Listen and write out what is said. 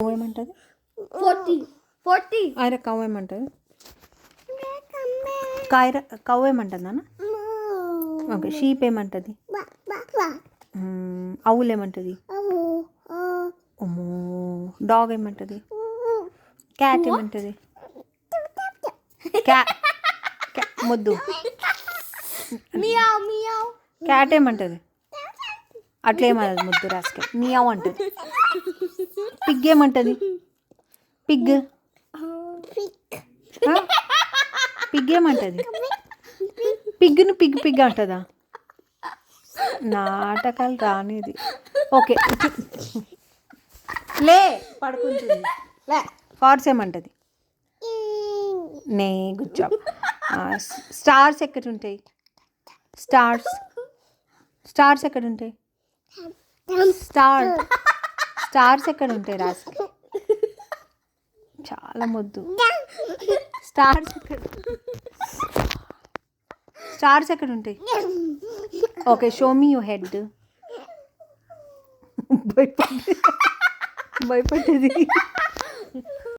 Cow ఏమంటుంది? 40 ఆయన cow ఏమంటుంది? కౌ ఏమంటుంది నాన్న? ఓకే. షీప్ ఏమంటుంది? అవులు ఏమంటుంది? అమ్మో. డాగ్ ఏమంటుంది? క్యాట్ ఏమంటుంది? మొద్దు. Meow meow. క్యాట్ ఏమంటుంది? అట్లేమన్నది ముద్దు రాసుకే. మియావ్ అంటుంది. పిగ్ ఏమంటుంది? పిగ్ పిగ్ ఏమంటుంది? పిగ్గును పిగ్ పిగ్ అంటుందా? నాటకాలు రానిది. ఓకే. లే పడుకుంటుంది. లే. హార్స్ ఏమంటుంది? నే. Good job. స్టార్స్ ఎక్కడ ఉంటాయి? స్టార్స్ ఎక్కడ ఉంటాయి? స్టార్స్ ఎక్కడ ఉంటాయి రాసు? చాలా ముద్దు. స్టార్స్ ఎక్కడ ఉంటాయి? Okay. Show me your head. భయపడ్డది.